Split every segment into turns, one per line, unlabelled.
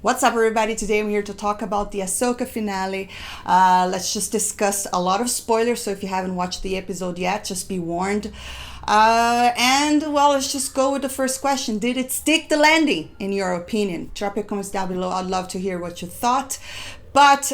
What's up, everybody? Today I'm here to talk about the Ahsoka finale. Let's just discuss a lot of spoilers, so if you haven't watched the episode yet, just be warned. Let's just go with the first question. Did it stick the landing, in your opinion? Drop your comments down below. I'd love to hear what you thought. But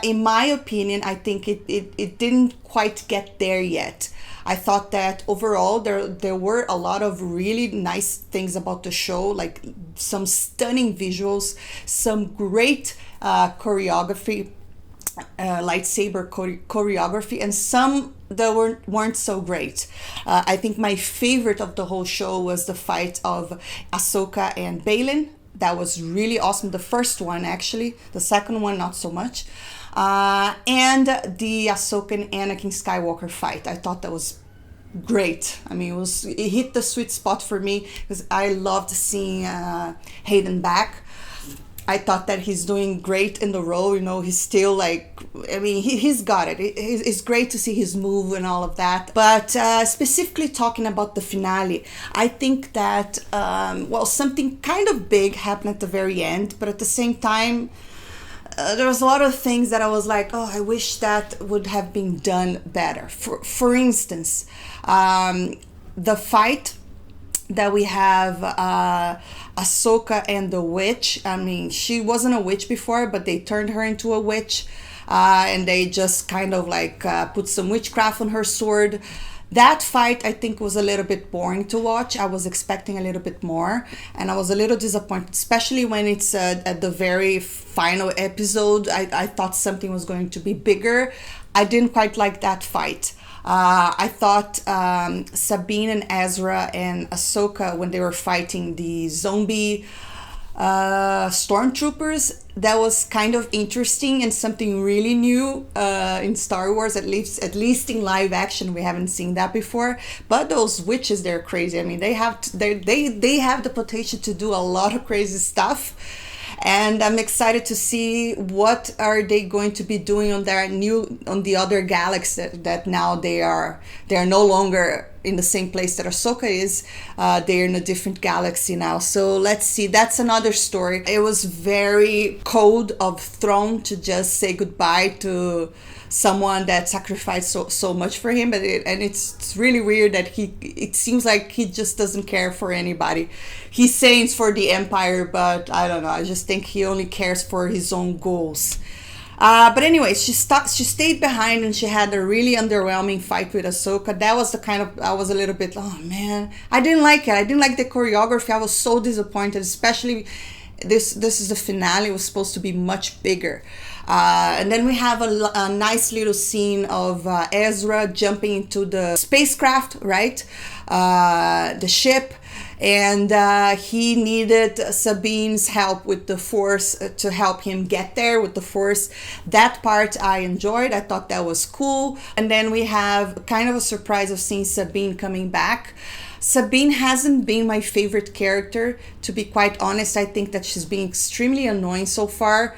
in my opinion, I think it didn't quite get there yet. I thought that overall there were a lot of really nice things about the show, like some stunning visuals, some great choreography, lightsaber choreography, and some that weren't so great. I think my favorite of the whole show was the fight of Ahsoka and Balin. That was really awesome. The first one, actually. The second one, not so much. And the Ahsoka and Anakin Skywalker fight. I thought that was great. I mean, it hit the sweet spot for me because I loved seeing Hayden back. I thought that he's doing great in the role. You know, he's still like, he's got it. It's great to see his move and all of that. But specifically talking about the finale, I think that, something kind of big happened at the very end, but at the same time, there was a lot of things that I was like, oh, I wish that would have been done better. For instance, the fight that we have Ahsoka and the witch. I mean, she wasn't a witch before, but they turned her into a witch, and they just kind of like put some witchcraft on her sword. That fight, I think, was a little bit boring to watch. I was expecting a little bit more, and I was a little disappointed, especially when it's at the very final episode. I thought something was going to be bigger. I didn't quite like that fight. I thought Sabine and Ezra and Ahsoka, when they were fighting the zombie stormtroopers, that was kind of interesting and something really new in Star Wars, at least in live action. We haven't seen that before. But those witches, they're crazy. I mean, they have the potential to do a lot of crazy stuff. And I'm excited to see what are they going to be doing on the other galaxy that now they are no longer in the same place that Ahsoka is. They're in a different galaxy now. So let's see. That's another story. It was very cold of Thrawn to just say goodbye to someone that sacrificed so much for him, it's really weird that it seems like he just doesn't care for anybody. He's saying it's for the Empire, but I don't know, I just think he only cares for his own goals. But anyway, she stayed behind, and she had a really underwhelming fight with Ahsoka. That was the kind of, I was a little bit, oh man, I didn't like it. I didn't like the choreography. I was so disappointed, especially this is the finale. It was supposed to be much bigger. And then we have a nice little scene of Ezra jumping into the spacecraft, right? The ship. And he needed Sabine's help with the Force to help him get there with the Force. That part I enjoyed. I thought that was cool. And then we have kind of a surprise of seeing Sabine coming back. Sabine hasn't been my favorite character, to be quite honest. I think that she's been extremely annoying so far.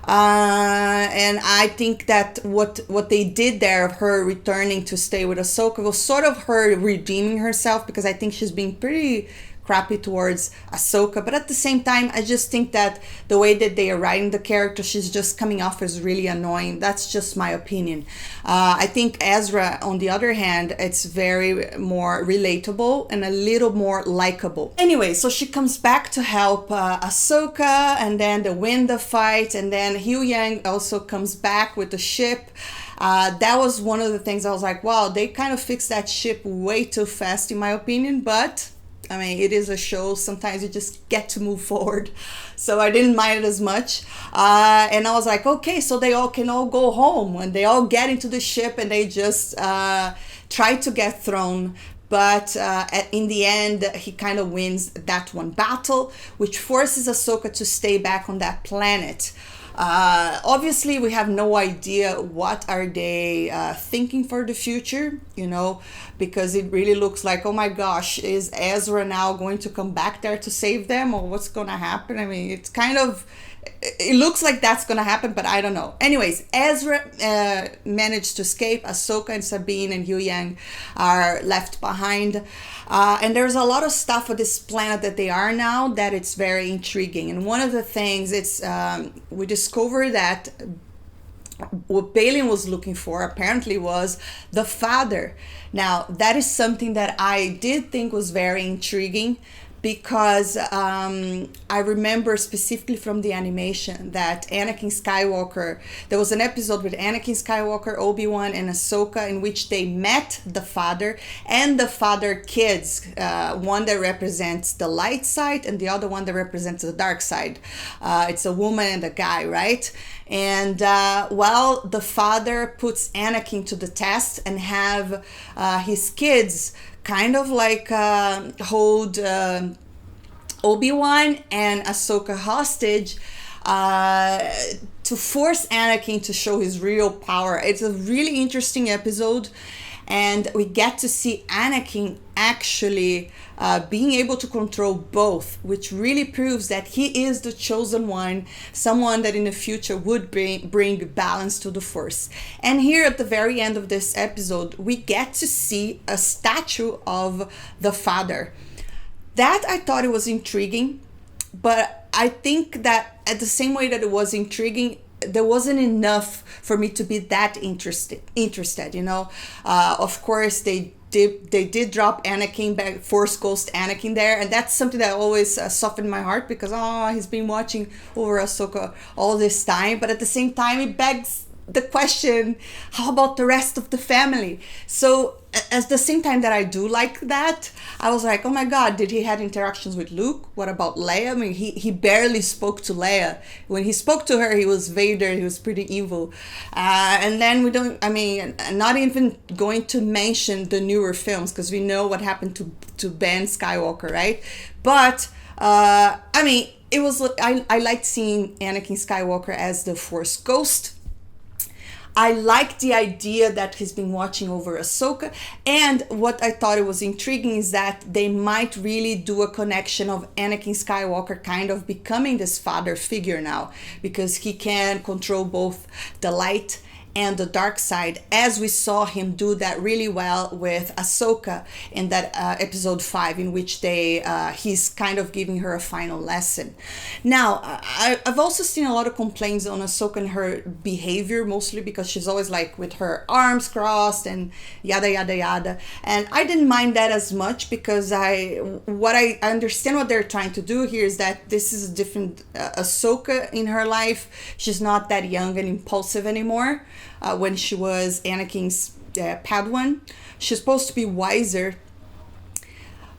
And I think that what they did there of her returning to stay with Ahsoka was sort of her redeeming herself, because I think she's being pretty crappy towards Ahsoka. But at the same time, I just think that the way that they are writing the character, she's just coming off as really annoying. That's just my opinion. I think Ezra, on the other hand, it's very more relatable and a little more likable. Anyway, so she comes back to help Ahsoka, and then they win the fight, and then Hu Yang also comes back with the ship. That was one of the things I was like, wow, they kind of fixed that ship way too fast, in my opinion, but I mean, it is a show. Sometimes you just get to move forward. So I didn't mind it as much. And I was like, okay, so they all can all go home. And they all get into the ship, and they just try to get thrown. But in the end, he kind of wins that one battle, which forces Ahsoka to stay back on that planet. Obviously, we have no idea what are they thinking for the future, you know, because it really looks like, oh my gosh, is Ezra now going to come back there to save them, or what's going to happen? I mean, it's kind of it looks like that's gonna happen, but I don't know. Anyways, Ezra managed to escape. Ahsoka and Sabine and Yu Yang are left behind. And there's a lot of stuff on this planet that they are now that it's very intriguing. And one of the things it's we discovered that what Balin was looking for apparently was the father. Now, that is something that I did think was very intriguing, because I remember specifically from the animation that Anakin Skywalker, there was an episode with Anakin Skywalker, Obi-Wan, and Ahsoka in which they met the father and the father kids, one that represents the light side and the other one that represents the dark side. It's a woman and a guy, right? And well, the father puts Anakin to the test and have his kids kind of like hold Obi-Wan and Ahsoka hostage to force Anakin to show his real power. It's a really interesting episode, and we get to see Anakin actually being able to control both, which really proves that he is the chosen one, someone that in the future would bring balance to the Force. And here at the very end of this episode, we get to see a statue of the father. That I thought it was intriguing, but I think that at the same way that it was intriguing, there wasn't enough for me to be that interested, you know. Of course, they did drop Anakin back, Force Ghost Anakin there, and that's something that always softened my heart, because he's been watching over Ahsoka all this time, but at the same time it begs the question, how about the rest of the family? So at the same time that I do like that, I was like, oh my god, did he have interactions with Luke? What about Leia? I mean, he barely spoke to Leia. When he spoke to her, he was Vader, he was pretty evil. And then not even going to mention the newer films, because we know what happened to Ben Skywalker, right? But it was, I liked seeing Anakin Skywalker as the Force Ghost. I like the idea that he's been watching over Ahsoka, and what I thought it was intriguing is that they might really do a connection of Anakin Skywalker kind of becoming this father figure now, because he can control both the light and the dark side, as we saw him do that really well with Ahsoka in that episode 5, in which he's kind of giving her a final lesson. Now, I've also seen a lot of complaints on Ahsoka and her behavior, mostly because she's always like with her arms crossed and yada yada yada. And I didn't mind that as much, because I understand what they're trying to do here is that this is a different Ahsoka in her life. She's not that young and impulsive anymore. When she was Anakin's Padawan, she's supposed to be wiser,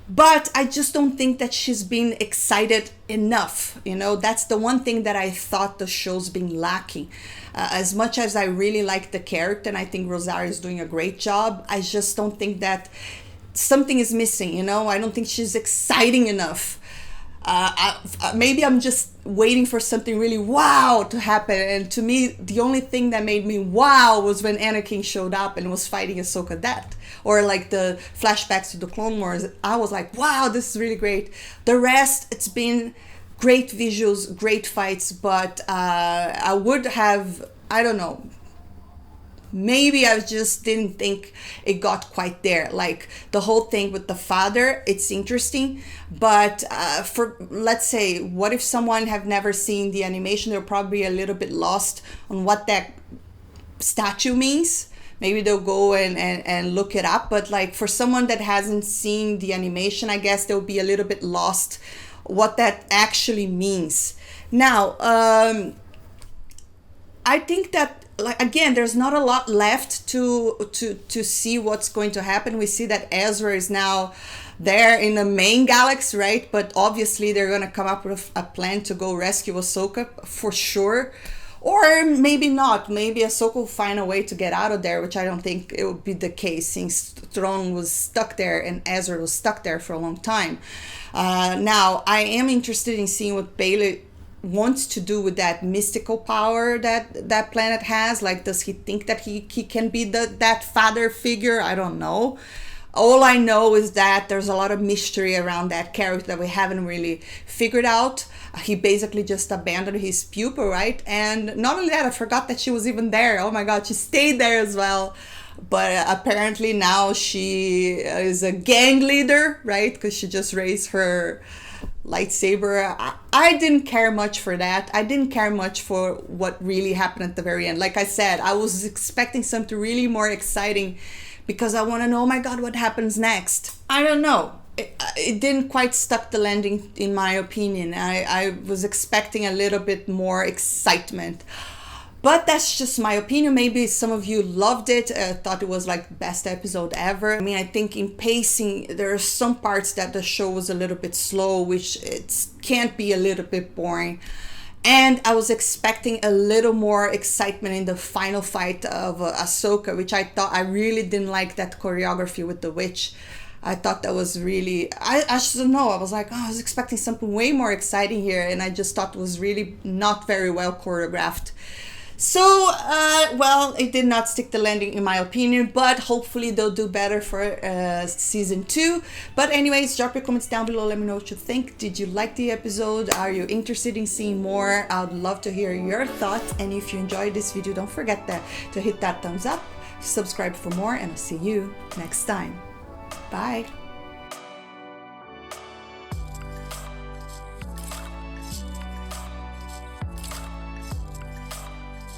but I just don't think that she's been excited enough. You know, that's the one thing that I thought the show's been lacking. As much as I really like the character, and I think Rosario is doing a great job, I just don't think that something is missing. You know, I don't think she's exciting enough. Maybe I'm just waiting for something really wow to happen, and to me the only thing that made me wow was when Anakin showed up and was fighting Ahsoka death, or like the flashbacks to the Clone Wars. I was like, wow, this is really great. The rest, it's been great visuals, great fights, but I would have, I don't know, maybe I just didn't think it got quite there. Like the whole thing with the father, it's interesting, but for, let's say, what if someone have never seen the animation? They're probably a little bit lost on what that statue means. Maybe they'll go and look it up, but like for someone that hasn't seen the animation, I guess they'll be a little bit lost what that actually means. Now, I think that, like, again, there's not a lot left to see what's going to happen. We see that Ezra is now there in the main galaxy, right? But obviously they're going to come up with a plan to go rescue Ahsoka for sure. Or maybe not. Maybe Ahsoka will find a way to get out of there, which I don't think it would be the case, since Thrawn was stuck there and Ezra was stuck there for a long time. Now, I am interested in seeing what Balin wants to do with that mystical power that planet has. Like, does he think that he can be that father figure? I don't know. All I know is that there's a lot of mystery around that character that we haven't really figured out. He basically just abandoned his pupil, right? And not only that, I forgot that she was even there. Oh my God, she stayed there as well. But apparently now she is a gang leader, right? Because she just raised her lightsaber. I didn't care much for that. I didn't care much for what really happened at the very end. Like I said, I was expecting something really more exciting because I want to know, oh my God, what happens next? I don't know. It didn't quite stuck the landing, in my opinion. I was expecting a little bit more excitement. But that's just my opinion. Maybe some of you loved it, thought it was like the best episode ever. I mean, I think in pacing, there are some parts that the show was a little bit slow, which it can't be a little bit boring. And I was expecting a little more excitement in the final fight of Ahsoka, which I really didn't like that choreography with the witch. I thought that was really, I just don't know. I was like, oh, I was expecting something way more exciting here. And I just thought it was really not very well choreographed. So, well, it did not stick the landing in my opinion, but hopefully they'll do better for season 2. But anyways, drop your comments down below. Let me know what you think. Did you like the episode? Are you interested in seeing more? I'd love to hear your thoughts. And if you enjoyed this video, don't forget to hit that thumbs up, subscribe for more, and I'll see you next time. Bye.